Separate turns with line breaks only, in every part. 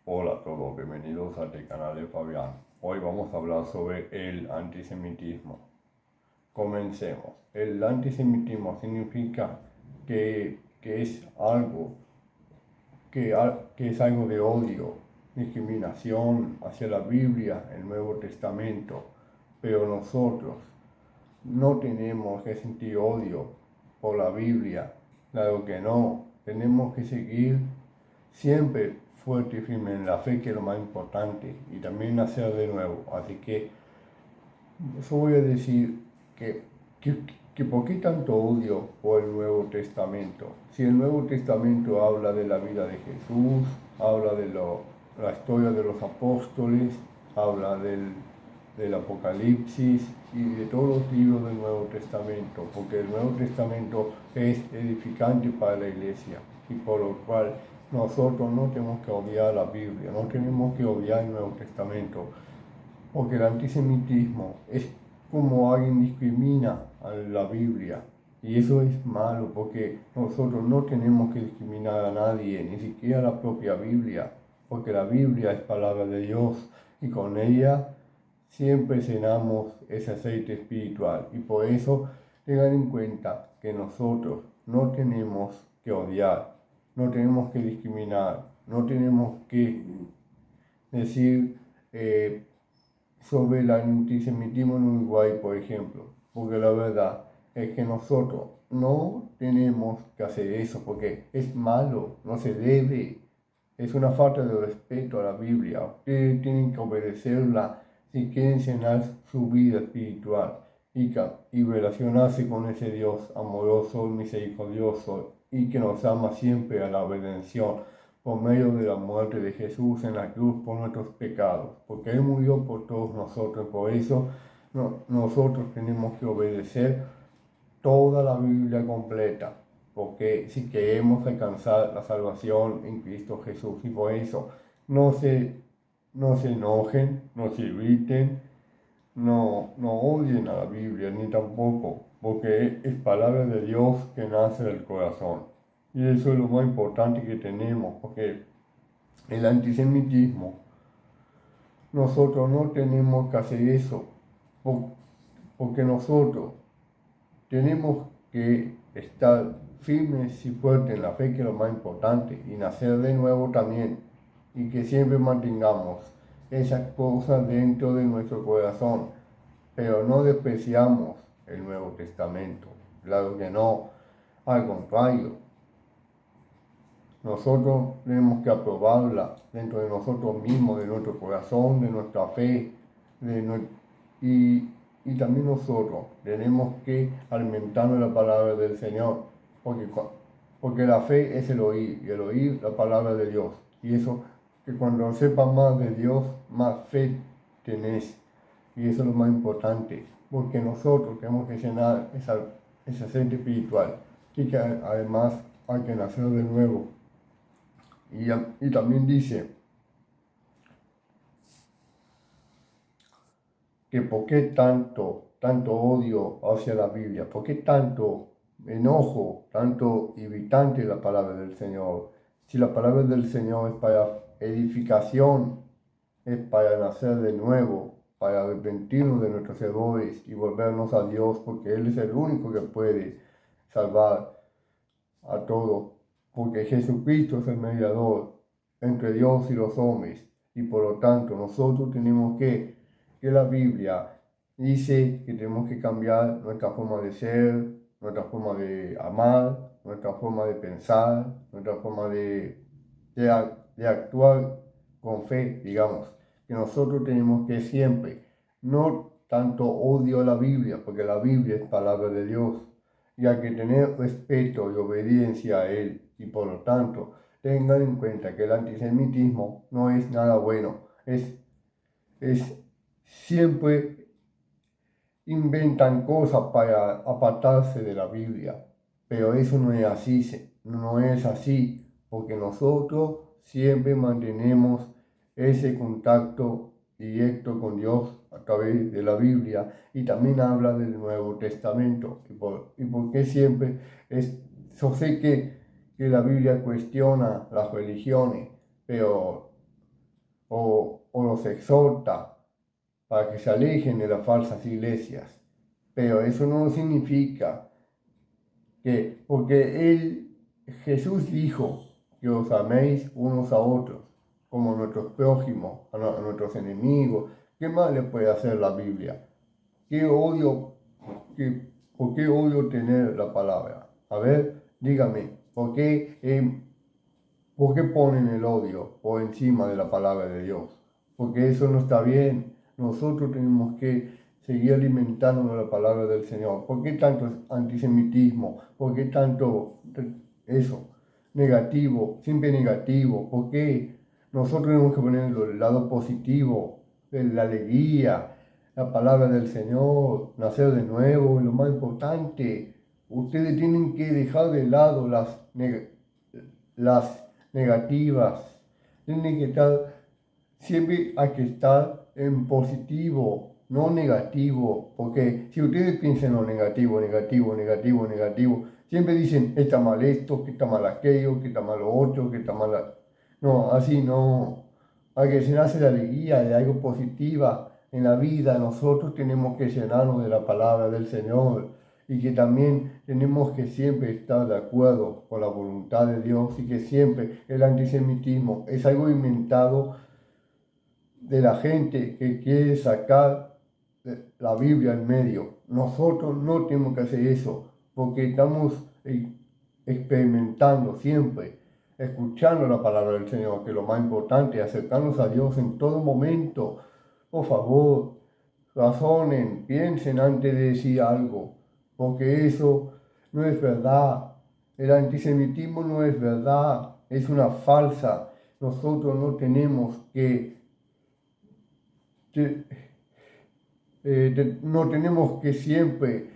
Hola a todos, bienvenidos a este canal de Fabián. Hoy vamos a hablar sobre el antisemitismo. Comencemos. El antisemitismo significa que es algo que es algo de odio, discriminación hacia la Biblia, el Nuevo Testamento, pero nosotros no tenemos que sentir odio por la Biblia, claro que no, tenemos que seguir siempre fuerte y firme en la fe, que es lo más importante, y también nacer de nuevo. Así que eso voy a decir que, que, que ¿por qué tanto odio por el Nuevo Testamento? Si el Nuevo Testamento habla de la vida de Jesús, habla de la historia de los apóstoles, habla del Apocalipsis y de todos los libros del Nuevo Testamento, porque el Nuevo Testamento es edificante para la iglesia y por lo cual nosotros no tenemos que odiar la Biblia, no tenemos que odiar el Nuevo Testamento, porque el antisemitismo es como alguien discrimina a la Biblia. Y eso es malo, porque nosotros no tenemos que discriminar a nadie, ni siquiera a la propia Biblia, porque la Biblia es palabra de Dios y con ella siempre cenamos ese aceite espiritual. Y por eso tengan en cuenta que nosotros no tenemos que odiar, no tenemos que discriminar, no tenemos que decir sobre el antisemitismo en Uruguay, por ejemplo, porque la verdad es que nosotros no tenemos que hacer eso, porque es malo, no se debe, es una falta de respeto a la Biblia. Ustedes tienen que obedecerla si quieren llenar su vida espiritual y relacionarse con ese Dios amoroso, misericordioso y que nos ama siempre a la redención por medio de la muerte de Jesús en la cruz por nuestros pecados, porque Él murió por todos nosotros. Por eso nosotros tenemos que obedecer toda la Biblia completa, porque si queremos alcanzar la salvación en Cristo Jesús, y por eso no se enojen, no se irriten, no odien a la Biblia, ni tampoco, porque es palabra de Dios que nace del corazón. Y eso es lo más importante que tenemos, porque el antisemitismo, nosotros no tenemos que hacer eso, porque nosotros tenemos que estar firmes y fuertes en la fe, que es lo más importante, y nacer de nuevo también, y que siempre mantengamos esas cosas dentro de nuestro corazón, pero no despreciamos el Nuevo Testamento, claro que no, al contrario, nosotros tenemos que aprobarla dentro de nosotros mismos, de nuestro corazón, de nuestra fe, y, y también nosotros tenemos que alimentarnos la palabra del Señor, porque la fe es el oír, y el oír la palabra de Dios. Y eso, que cuando sepas más de Dios, más fe tenés. Y eso es lo más importante, porque nosotros tenemos que llenar ese aceite espiritual, y que además hay que nacer de nuevo. Y también dice que por qué tanto odio hacia la Biblia, por qué tanto enojo, tanto irritante la palabra del Señor. Si la palabra del Señor es para edificación, es para nacer de nuevo, para arrepentirnos de nuestros errores y volvernos a Dios, porque Él es el único que puede salvar a todos, porque Jesucristo es el mediador entre Dios y los hombres, y por lo tanto nosotros tenemos que la Biblia dice que tenemos que cambiar nuestra forma de ser, nuestra forma de amar, nuestra forma de pensar, nuestra forma de actuar con fe, digamos, que nosotros tenemos que siempre, no tanto odio a la Biblia, porque la Biblia es palabra de Dios, y hay que tener respeto y obediencia a Él, y por lo tanto, tengan en cuenta que el antisemitismo no es nada bueno, es siempre inventan cosas para apartarse de la Biblia, pero eso no es así, porque nosotros siempre mantenemos ese contacto directo con Dios a través de la Biblia, y también habla del Nuevo Testamento. Y porque siempre yo sé que la Biblia cuestiona las religiones, pero o los exhorta para que se alejen de las falsas iglesias. Pero eso no significa que, porque Jesús dijo que os améis unos a otros, como a nuestros prójimos, a nuestros enemigos. ¿Qué más le puede hacer la Biblia? ¿Por qué odio tener la palabra? A ver, dígame, ¿por qué ponen el odio por encima de la palabra de Dios? Porque eso no está bien. Nosotros tenemos que seguir alimentándonos de la palabra del Señor. ¿Por qué tanto antisemitismo? ¿Por qué tanto eso? Negativo, siempre negativo. ¿Por qué? Nosotros tenemos que poner el lado positivo, la alegría, la palabra del Señor, nacer de nuevo, y lo más importante, ustedes tienen que dejar de lado las negativas, tienen que estar, siempre hay que estar en positivo, no negativo, porque si ustedes piensan en lo negativo, siempre dicen, está mal esto, que está mal aquello, que está mal lo otro, que está mal... No, así no. Hay que llenarse de alegría, de algo positiva en la vida. Nosotros tenemos que llenarnos de la palabra del Señor y que también tenemos que siempre estar de acuerdo con la voluntad de Dios y que siempre el antisemitismo es algo inventado de la gente que quiere sacar la Biblia en medio. Nosotros no tenemos que hacer eso porque estamos experimentando siempre, escuchando la palabra del Señor, que lo más importante es acercarnos a Dios en todo momento. Por favor, razonen, piensen antes de decir algo, porque eso no es verdad. El antisemitismo no es verdad, es una falsa. Nosotros no tenemos no tenemos que siempre,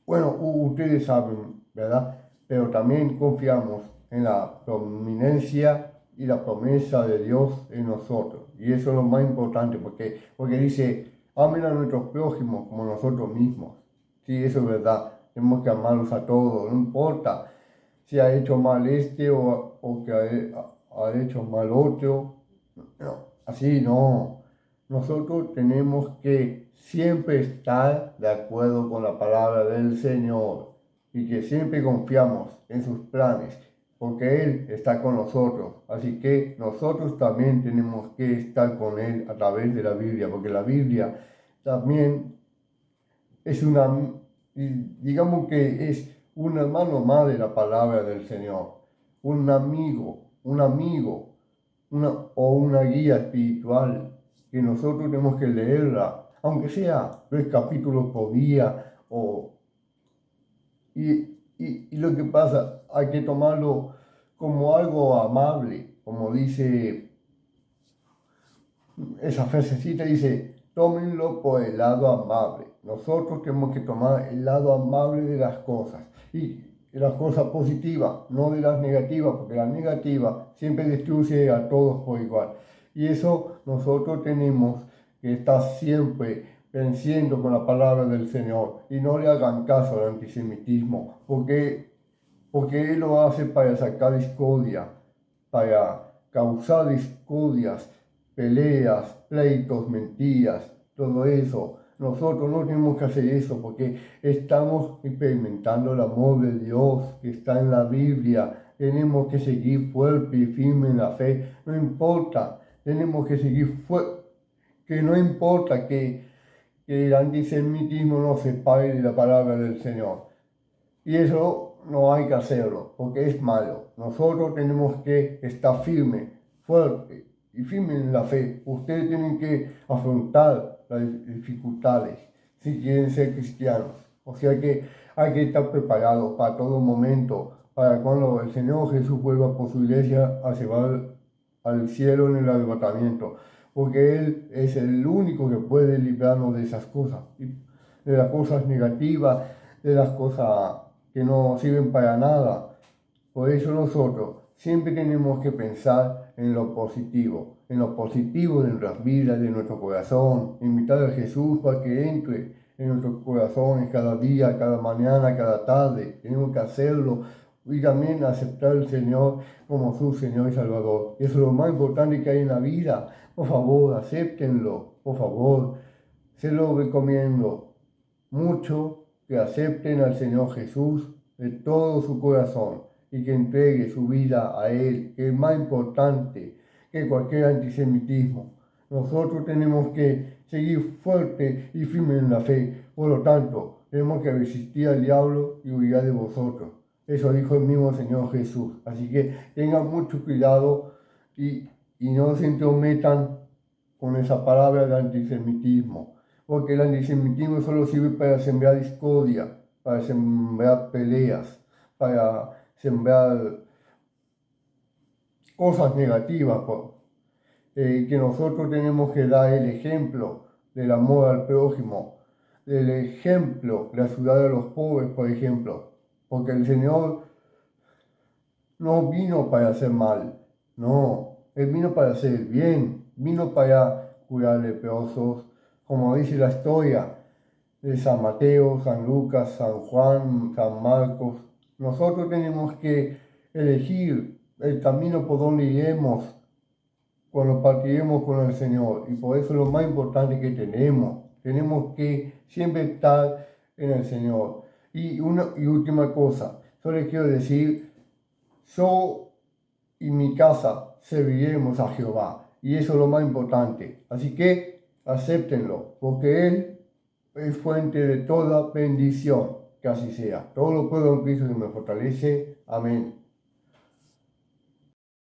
bueno, ustedes saben, ¿verdad? Pero también confiamos en la prominencia y la promesa de Dios en nosotros. Y eso es lo más importante, porque dice, amen a nuestros prójimos como nosotros mismos. Sí, eso es verdad. Tenemos que amarlos a todos, no importa si ha hecho mal o que ha hecho mal otro. No, así no. Nosotros tenemos que siempre estar de acuerdo con la palabra del Señor y que siempre confiamos en sus planes, porque Él está con nosotros. Así que nosotros también tenemos que estar con Él a través de la Biblia, porque la Biblia también es digamos que es un hermano más de la palabra del Señor, un amigo, o una guía espiritual que nosotros tenemos que leerla, aunque sea 3 capítulos por día, y lo que pasa, hay que tomarlo como algo amable, como dice esa frasecita, dice, tómenlo por el lado amable. Nosotros tenemos que tomar el lado amable de las cosas y de las cosas positivas, no de las negativas, porque las negativas siempre destruye a todos por igual. Y eso nosotros tenemos que estar siempre venciendo con la palabra del Señor y no le hagan caso al antisemitismo, porque Él lo hace para sacar discordia, para causar discordias, peleas, pleitos, mentiras, todo eso. Nosotros no tenemos que hacer eso porque estamos experimentando el amor de Dios que está en la Biblia. Tenemos que seguir fuerte y firme en la fe. No importa, tenemos que seguir fuerte. Que no importa que el antisemitismo nos separe de la palabra del Señor. Y eso no hay que hacerlo, porque es malo. Nosotros tenemos que estar firmes, fuertes y firmes en la fe. Ustedes tienen que afrontar las dificultades si quieren ser cristianos. O sea que hay que estar preparados para todo momento, para cuando el Señor Jesús vuelva por su iglesia a llevar al cielo en el arrebatamiento. Porque Él es el único que puede librarnos de esas cosas, de las cosas negativas, de las cosas que no sirven para nada. Por eso nosotros siempre tenemos que pensar en lo positivo de nuestras vidas, de nuestro corazón, invitar a Jesús para que entre en nuestros corazones cada día, cada mañana, cada tarde. Tenemos que hacerlo y también aceptar al Señor como su Señor y Salvador. Eso es lo más importante que hay en la vida. Por favor, acéptenlo, por favor. Se lo recomiendo mucho que acepten al Señor Jesús de todo su corazón y que entregue su vida a Él, que es más importante que cualquier antisemitismo. Nosotros tenemos que seguir fuerte y firme en la fe. Por lo tanto, tenemos que resistir al diablo y huir de vosotros. Eso dijo el mismo Señor Jesús. Así que tengan mucho cuidado y no se entrometan con esa palabra de antisemitismo. Porque el antisemitismo solo sirve para sembrar discordia, para sembrar peleas, para sembrar cosas negativas. Que nosotros tenemos que dar el ejemplo del amor al prójimo, del ejemplo de ayudar a los pobres, por ejemplo. Porque el Señor no vino para hacer mal, no, Él vino para hacer el bien, vino para curar leprosos, como dice la historia de San Mateo, San Lucas, San Juan, San Marcos. Nosotros tenemos que elegir el camino por donde iremos cuando partiremos con el Señor. Y por eso es lo más importante que tenemos. Tenemos que siempre estar en el Señor. Y una y última cosa, solo les quiero decir, yo y mi casa serviremos a Jehová. Y eso es lo más importante. Así que acéptenlo, porque Él es fuente de toda bendición. Que así sea. Todo lo puedo en Cristo que me fortalece. Amén.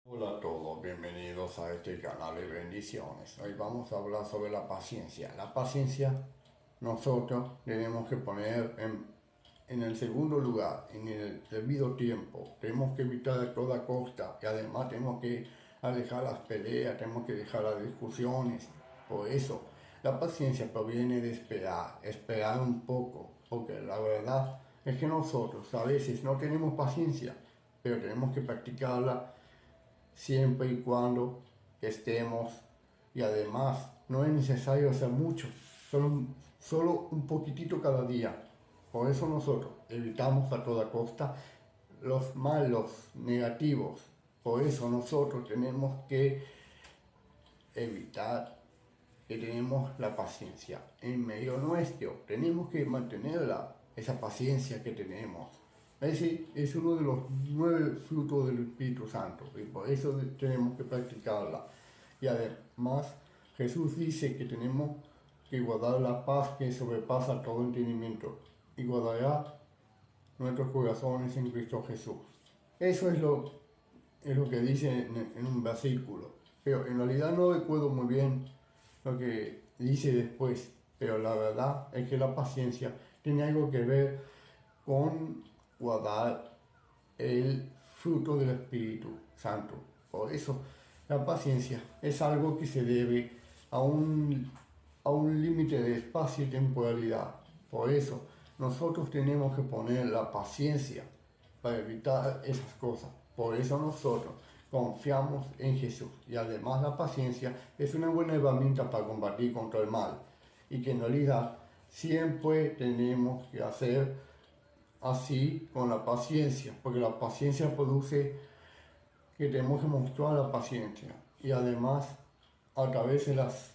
Hola a todos, bienvenidos a este canal de bendiciones. Hoy vamos a hablar sobre la paciencia. La paciencia nosotros tenemos que poner en el segundo lugar, en el debido tiempo. Tenemos que evitar a toda costa y además tenemos que alejar las peleas, tenemos que dejar las discusiones. Por eso, la paciencia proviene de esperar un poco, porque la verdad es que nosotros a veces no tenemos paciencia, pero tenemos que practicarla siempre y cuando estemos, y además no es necesario hacer mucho, solo un poquitito cada día. Por eso nosotros evitamos a toda costa los malos negativos. Por eso nosotros tenemos que evitar que tenemos la paciencia en medio nuestro. Tenemos que mantenerla, esa paciencia que tenemos. Ese es uno de los 9 frutos del Espíritu Santo y por eso tenemos que practicarla. Y además Jesús dice que tenemos que guardar la paz que sobrepasa todo entendimiento y guardará nuestros corazones en Cristo Jesús. Eso es lo que dice en un versículo, pero en realidad no recuerdo muy bien lo que dice después, pero la verdad es que la paciencia tiene algo que ver con guardar el fruto del Espíritu Santo. Por eso la paciencia es algo que se debe a un límite de espacio y temporalidad. Por eso nosotros tenemos que poner la paciencia para evitar esas cosas. Por eso nosotros confiamos en Jesús. Y además la paciencia es una buena herramienta para combatir contra el mal. Y que en realidad siempre tenemos que hacer así con la paciencia. Porque la paciencia produce que tenemos que mostrar la paciencia. Y además a través de las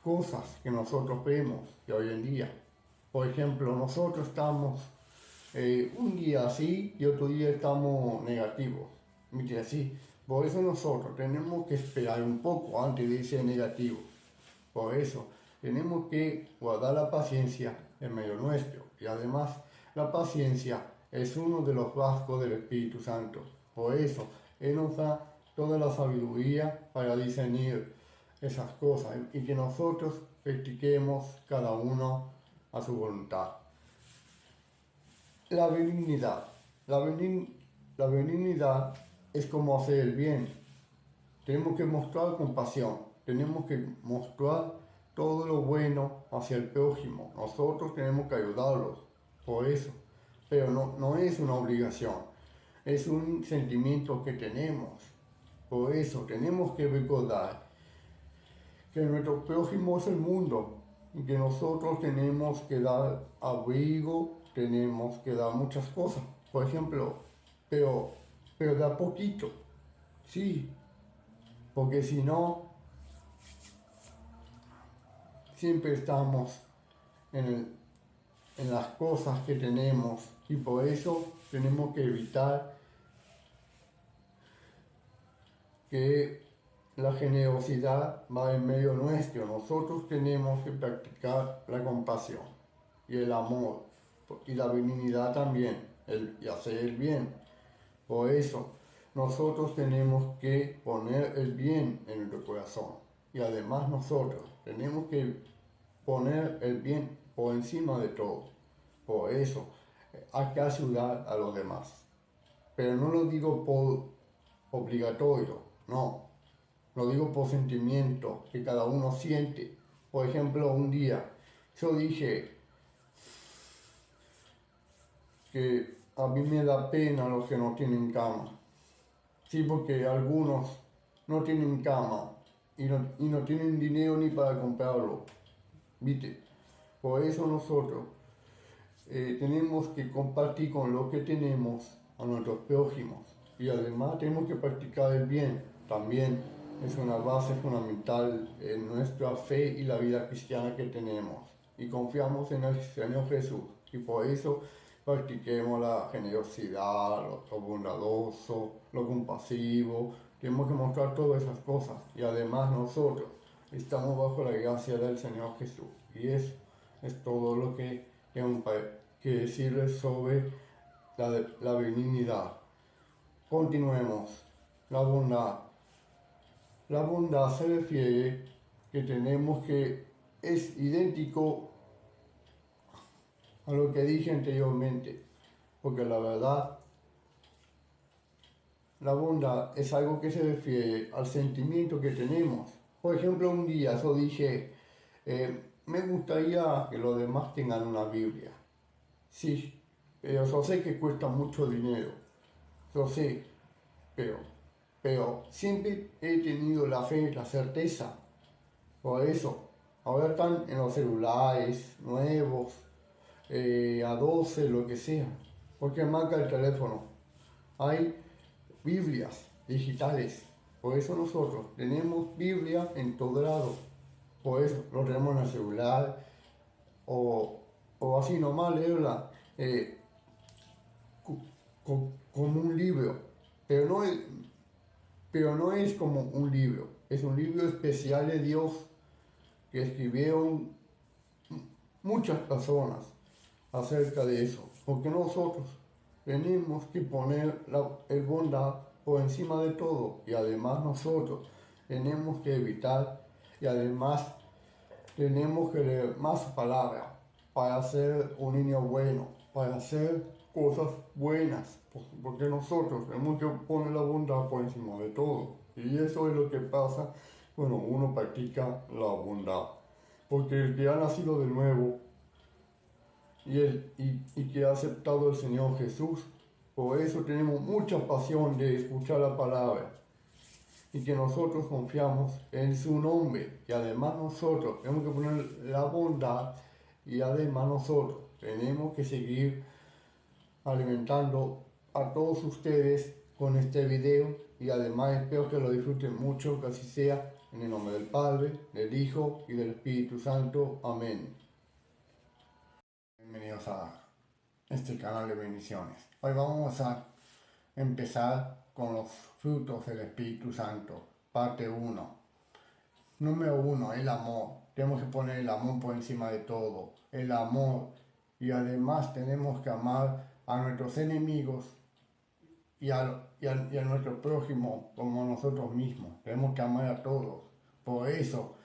cosas que nosotros vemos de hoy en día. Por ejemplo, nosotros estamos un día así y otro día estamos negativos. Mire así. Por eso nosotros tenemos que esperar un poco antes de ser negativos. Por eso tenemos que guardar la paciencia en medio nuestro. Y además la paciencia es uno de los rasgos del Espíritu Santo. Por eso Él nos da toda la sabiduría para discernir esas cosas y que nosotros practiquemos cada uno a su voluntad. La benignidad. La benignidad es como hacer el bien. Tenemos que mostrar compasión. Tenemos que mostrar todo lo bueno hacia el prójimo. Nosotros tenemos que ayudarlos. Por eso. Pero no es una obligación. Es un sentimiento que tenemos. Por eso tenemos que recordar que nuestro prójimo es el mundo y que nosotros tenemos que dar abrigo, tenemos que dar muchas cosas. Por ejemplo,
pero de a poquito, sí, porque si no, siempre estamos en, en las cosas que tenemos y por eso tenemos que evitar que la generosidad va en medio nuestro. Nosotros tenemos que practicar la compasión y el amor y la benignidad también y hacer el bien. Por eso nosotros tenemos que poner el bien en nuestro corazón y además nosotros tenemos que poner el bien por encima de todo. Por eso hay que ayudar a los demás. Pero no lo digo por obligatorio, no. Lo digo por sentimiento que cada uno siente. Por ejemplo, un día yo dije que a mí me da pena los que no tienen cama. Sí, porque algunos no tienen cama y no tienen dinero ni para comprarlo. ¿Viste? Por eso nosotros tenemos que compartir con lo que tenemos a nuestros prójimos y además tenemos que practicar el bien. También es una base fundamental en nuestra fe y la vida cristiana que tenemos y confiamos en el Señor Jesús y por eso practiquemos la generosidad, lo bondadoso, lo compasivo. Tenemos que mostrar todas esas cosas y además nosotros estamos bajo la gracia del Señor Jesús y eso es todo lo que tengo que decirles sobre la benignidad. Continuemos. La bondad. La bondad se refiere que tenemos que es idéntico a lo que dije anteriormente, porque la verdad, la bondad es algo que se refiere al sentimiento que tenemos. Por ejemplo, un día yo dije, me gustaría que los demás tengan una Biblia. Sí, pero yo sé que cuesta mucho dinero, yo sé, pero, pero siempre he tenido la fe, la certeza. Por eso, ahora están en los celulares nuevos, a 12 lo que sea, porque marca el teléfono. Hay Biblias digitales, por eso nosotros tenemos Biblia en todo lado. Por eso lo tenemos en el celular o así nomás leerla. Como un libro, pero pero no es como un libro, es un libro especial de Dios que escribieron muchas personas acerca de eso, porque nosotros tenemos que poner el bondad por encima de todo y además nosotros tenemos que evitar y además tenemos que leer más palabras para ser un niño bueno, para hacer cosas buenas, porque nosotros tenemos que poner la bondad por encima de todo. Y eso es lo que pasa cuando uno practica la bondad. Porque el que ha nacido de nuevo y que ha aceptado al Señor Jesús, por eso tenemos mucha pasión de escuchar la palabra y que nosotros confiamos en su nombre y además nosotros tenemos que poner la bondad y además nosotros tenemos que seguir alimentando a todos ustedes con este video y además espero que lo disfruten mucho, que así sea, en el nombre del Padre, del Hijo y del Espíritu Santo. Amén. Bienvenidos a este canal de bendiciones. Hoy vamos a empezar con los frutos del Espíritu Santo, parte 1. Número 1, el amor. Tenemos que poner el amor por encima de todo. El amor. Y además tenemos que amar a nuestros enemigos y a nuestro prójimo como a nosotros mismos. Tenemos que amar a todos. Por eso,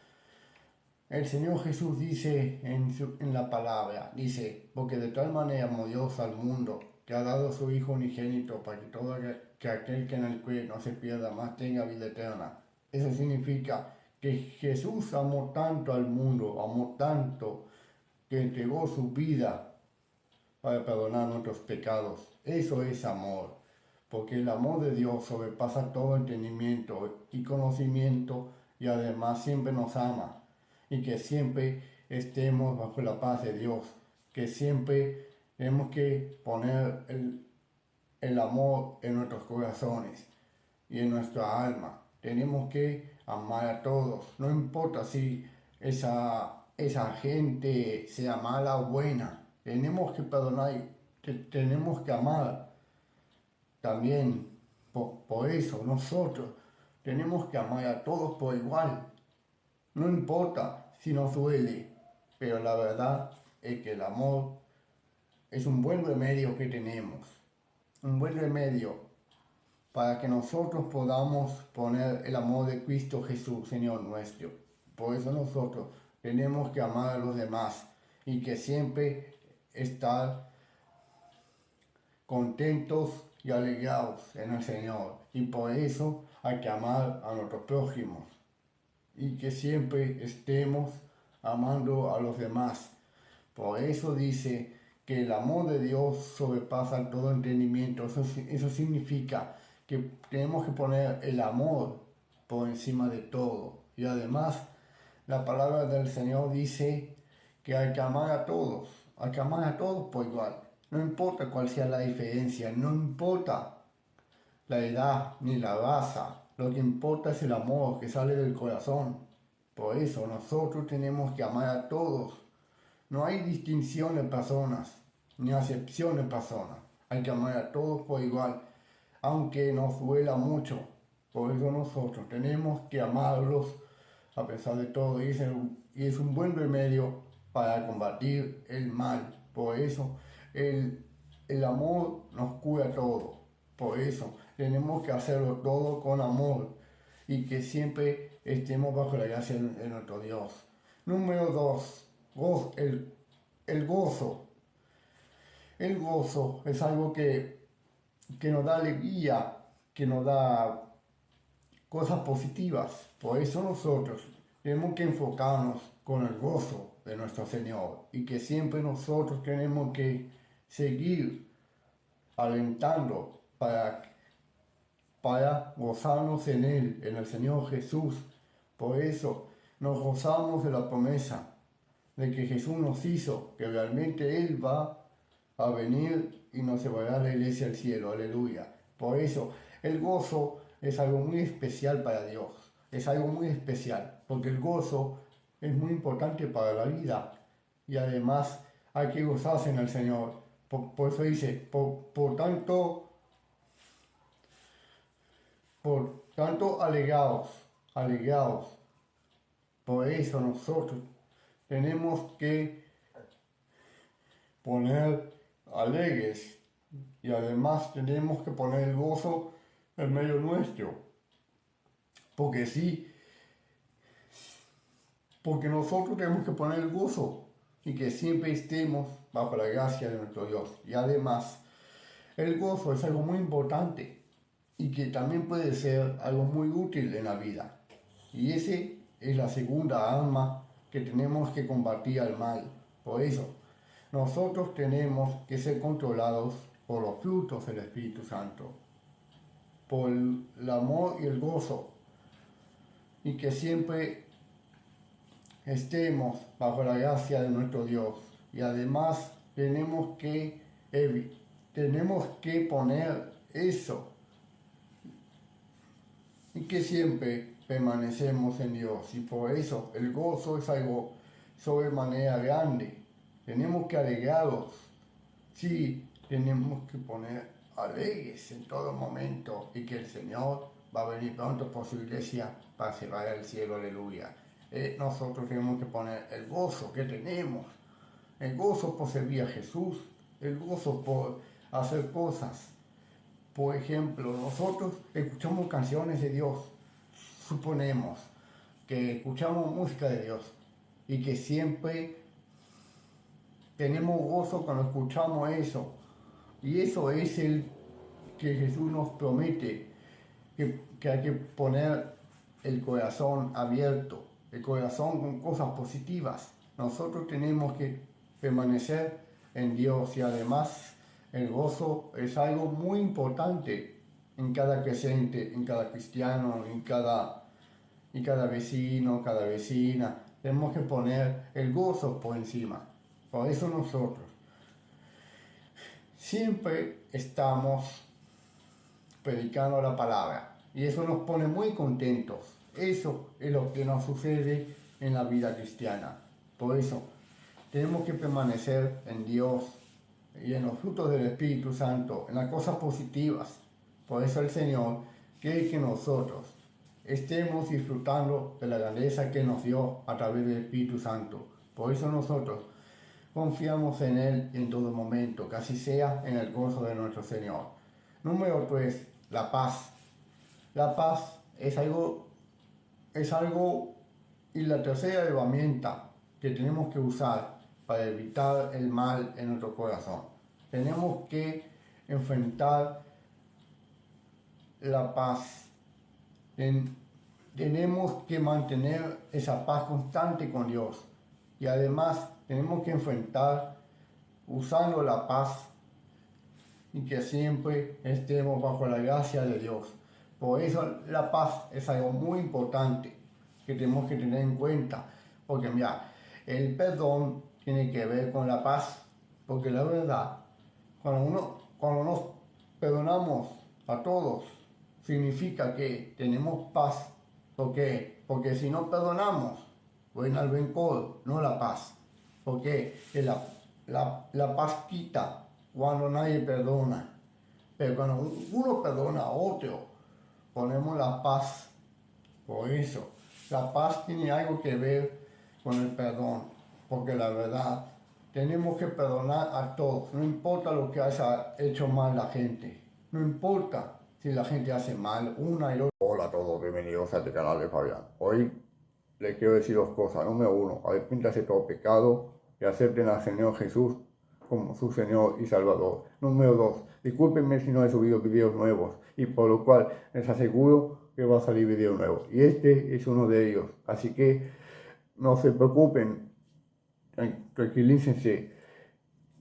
el Señor Jesús dice en la palabra, dice, porque de tal manera amó Dios al mundo, que ha dado a su Hijo unigénito para que todo que aquel que en él cree no se pierda, más tenga vida eterna. Eso significa que Jesús amó tanto al mundo, amó tanto, que entregó su vida para perdonar nuestros pecados. Eso es amor, porque el amor de Dios sobrepasa todo entendimiento y conocimiento y además siempre nos ama y que siempre estemos bajo la paz de Dios, que siempre tenemos que poner el amor en nuestros corazones y en nuestra alma. Tenemos que amar a todos, no importa si esa gente sea mala o buena. Tenemos que perdonar, tenemos que amar también. Por eso nosotros tenemos que amar a todos por igual. No importa si nos duele, pero la verdad es que el amor es un buen remedio que tenemos. Un buen remedio para que nosotros podamos poner el amor de Cristo Jesús, Señor nuestro. Por eso nosotros tenemos que amar a los demás y que siempre estar contentos y alegrados en el Señor. Y por eso hay que amar a nuestros prójimos y que siempre estemos amando a los demás. Por eso dice que el amor de Dios sobrepasa todo entendimiento. Eso significa que tenemos que poner el amor por encima de todo. Y además, la palabra del Señor dice que hay que amar a todos por igual. No importa cuál sea la diferencia, no importa la edad ni la raza. Lo que importa es el amor que sale del corazón. Por eso nosotros tenemos que amar a todos. No hay distinción de personas, ni acepción de personas. Hay que amar a todos por igual, aunque nos duela mucho. Por eso nosotros tenemos que amarlos a pesar de todo. Y es un buen remedio para combatir el mal. Por eso el amor nos cura todo. Por eso tenemos que hacerlo todo con amor y que siempre estemos bajo la gracia de nuestro Dios. Número 2. El gozo. El gozo es algo que nos da alegría, que nos da cosas positivas. Por eso nosotros tenemos que enfocarnos con el gozo de nuestro Señor y que siempre nosotros tenemos que seguir alentando para gozarnos en Él, en el Señor Jesús. Por eso nos gozamos de la promesa de que Jesús nos hizo, que realmente Él va a venir y nos llevará a la iglesia al cielo, aleluya. Por eso el gozo es algo muy especial para Dios, es algo muy especial, porque el gozo es muy importante para la vida y además hay que gozarse en el Señor. Por eso dice, por tanto alegraos. Por eso nosotros tenemos que poner alegres y además tenemos que poner el gozo en medio nuestro. Porque nosotros tenemos que poner el gozo y que siempre estemos bajo la gracia de nuestro Dios. Y además, el gozo es algo muy importante y que también puede ser algo muy útil en la vida. Y ese es la segunda arma que tenemos que combatir al mal. Por eso, nosotros tenemos que ser controlados por los frutos del Espíritu Santo, por el amor y el gozo, y que siempre estemos bajo la gracia de nuestro Dios. Y además tenemos que poner eso y que siempre permanecemos en Dios. Y por eso el gozo es algo sobremanera grande. Tenemos que alegrarnos. Sí, tenemos que poner alegres en todo momento y que el Señor va a venir pronto por su iglesia para llevar al cielo, aleluya. Nosotros tenemos que poner el gozo que tenemos, el gozo por servir a Jesús, el gozo por hacer cosas. Por ejemplo, nosotros escuchamos canciones de Dios, suponemos que escuchamos música de Dios y que siempre tenemos gozo cuando escuchamos eso. Y eso es el que Jesús nos promete, que hay que poner el corazón abierto, el corazón con cosas positivas. Nosotros tenemos que permanecer en Dios y además el gozo es algo muy importante en cada creyente, en cada cristiano, en cada vecino, cada vecina. Tenemos que poner el gozo por encima. Por eso nosotros siempre estamos predicando la palabra. Y eso nos pone muy contentos. Eso es lo que nos sucede en la vida cristiana. Por eso tenemos que permanecer en Dios y en los frutos del Espíritu Santo, en las cosas positivas. Por eso el Señor quiere que nosotros estemos disfrutando de la grandeza que nos dio a través del Espíritu Santo. Por eso nosotros confiamos en Él en todo momento, que así sea en el gozo de nuestro Señor. Número 3, la paz. La paz es algo, y la tercera herramienta que tenemos que usar para evitar el mal en nuestro corazón. Tenemos que enfrentar la paz. Tenemos que mantener esa paz constante con Dios. Y además tenemos que enfrentar usando la paz y que siempre estemos bajo la gracia de Dios. Por eso la paz es algo muy importante que tenemos que tener en cuenta. Porque mira, el perdón tiene que ver con la paz. Porque la verdad, cuando nos perdonamos a todos, significa que tenemos paz. ¿Por qué? Porque si no perdonamos, reina el rencor, no la paz. Porque la paz quita cuando nadie perdona. Pero cuando uno perdona a otro, ponemos la paz. Por eso, la paz tiene algo que ver con el perdón. Porque la verdad, tenemos que perdonar a todos. No importa lo que haya hecho mal la gente. No importa si la gente hace mal una y otra.
Hola a todos, bienvenidos a este canal de Fabián. Hoy les quiero decir dos cosas. Número 1, arrepíntanse todo pecado y acepten al Señor Jesús como su Señor y Salvador. Número 2, discúlpenme si no he subido videos nuevos y por lo cual les aseguro que va a salir video nuevo. Y este es uno de ellos. Así que no se preocupen, tranquilícense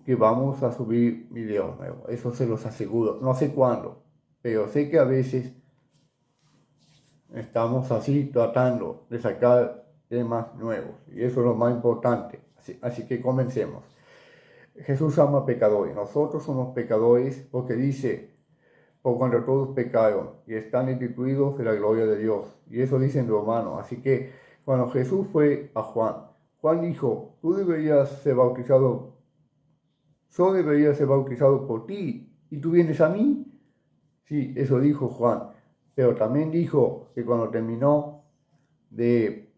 que vamos a subir videos nuevos. Eso se los aseguro. No sé cuándo, pero sé que a veces estamos así tratando de sacar temas nuevos y eso es lo más importante. Así que comencemos. Jesús ama pecadores. Nosotros somos pecadores porque dice, por cuanto todos pecaron y están destituidos de la gloria de Dios. Y eso dice en Romanos. Así que cuando Jesús fue a Juan dijo, tú deberías ser bautizado, yo debería ser bautizado por ti y tú vienes a mí. Sí, eso dijo Juan. Pero también dijo que cuando terminó de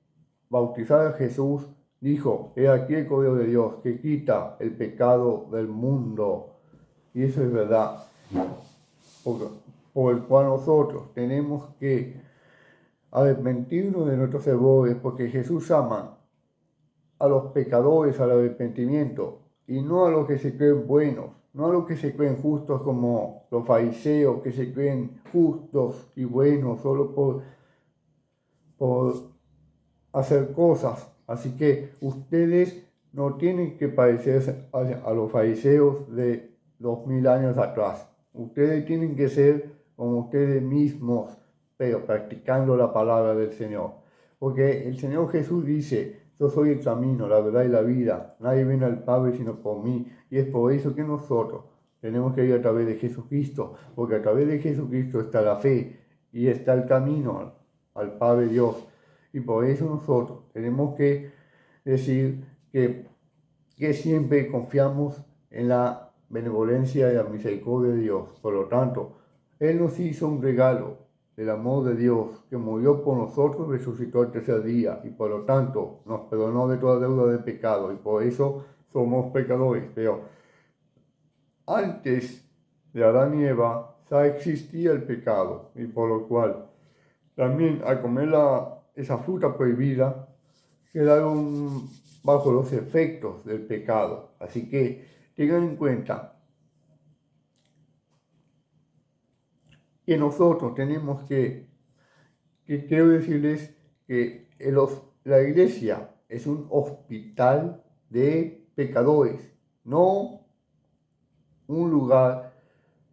bautizar a Jesús, dijo, he aquí el Cordero de Dios que quita el pecado del mundo. Y eso es verdad. Por el cual nosotros tenemos que arrepentirnos de nuestros errores, porque Jesús ama a los pecadores al arrepentimiento y no a los que se creen buenos, no a los que se creen justos como los fariseos, que se creen justos y buenos solo por hacer cosas. Así que ustedes no tienen que parecerse a los fariseos de 2000 años atrás. Ustedes tienen que ser como ustedes mismos, pero practicando la palabra del Señor. Porque el Señor Jesús dice, yo soy el camino, la verdad y la vida. Nadie viene al Padre sino por mí. Y es por eso que nosotros tenemos que ir a través de Jesucristo. Porque a través de Jesucristo está la fe y está el camino al Padre Dios. Y por eso nosotros tenemos que decir que siempre confiamos en la benevolencia y la misericordia de Dios. Por lo tanto, Él nos hizo un regalo del amor de Dios, que murió por nosotros y resucitó el tercer día. Y por lo tanto, nos perdonó de toda deuda de pecado. Y por eso somos pecadores. Pero antes de Adán y Eva ya existía el pecado. Y por lo cual, también al comer esa fruta prohibida, quedaron bajo los efectos del pecado. Así que tengan en cuenta que nosotros tenemos que quiero decirles que la iglesia es un hospital de pecadores, no un lugar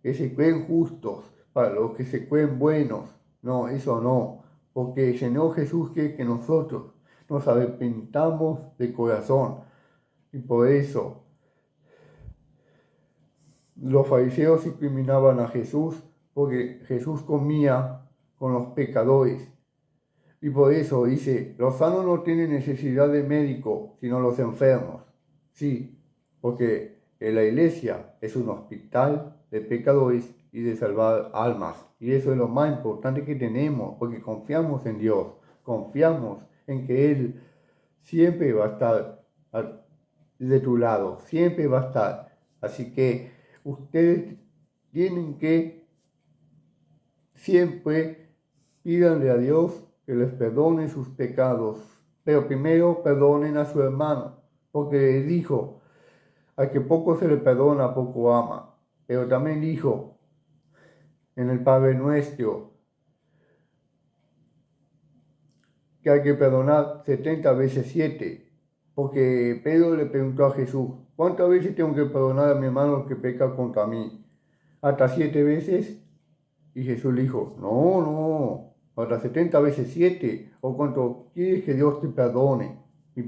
que se creen justos para los que se creen buenos. No, eso no, porque el Señor Jesús quiere que nosotros nos arrepentamos de corazón. Y por eso los fariseos discriminaban a Jesús
porque Jesús comía con los pecadores. Y por eso dice, los sanos no tienen necesidad de médico, sino los enfermos. Sí, porque la iglesia es un hospital de pecadores y de salvar almas. Y eso es lo más importante que tenemos, porque confiamos en Dios, confiamos en que Él siempre va a estar de tu lado, siempre va a estar. Así que ustedes tienen que siempre pídanle a Dios que les perdone sus pecados, pero primero perdonen a su hermano, porque dijo, al que poco se le perdona, poco ama. Pero también dijo en el Padre Nuestro que hay que perdonar 70 veces 7, porque Pedro le preguntó a Jesús, ¿cuántas veces tengo que perdonar a mi hermano que peca contra mí? ¿Hasta 7 veces? Y Jesús le dijo, no, hasta 70 veces 7, o cuanto quieres que Dios te perdone. Y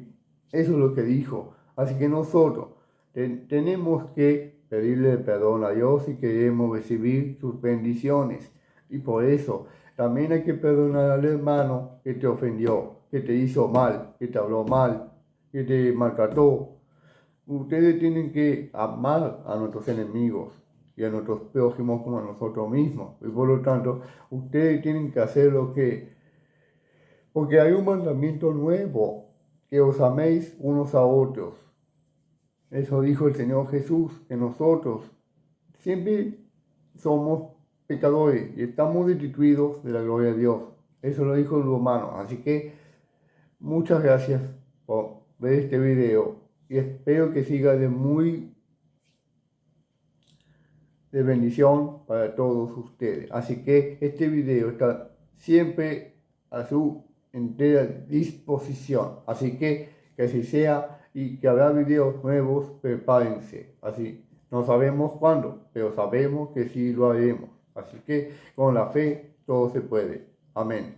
eso es lo que dijo. Así que nosotros tenemos que pedirle perdón a Dios si queremos recibir sus bendiciones. Y por eso también hay que perdonar al hermano que te ofendió, que te hizo mal, que te habló mal, que te maltrató. Ustedes tienen que amar a nuestros enemigos y a nuestros prójimos como a nosotros mismos. Y por lo tanto, ustedes tienen que hacer lo que... Porque hay un mandamiento nuevo, que os améis unos a otros. Eso dijo el Señor Jesús, que nosotros siempre somos pecadores y estamos destituidos de la gloria de Dios. Eso lo dijo el Romano. Así que muchas gracias por ver este video y espero que siga de bendición para todos ustedes. Así que este video está siempre a su entera disposición. Así que así sea y que habrá videos nuevos, prepárense. Así, no sabemos cuándo, pero sabemos que sí lo haremos. Así que con la fe todo se puede. Amén.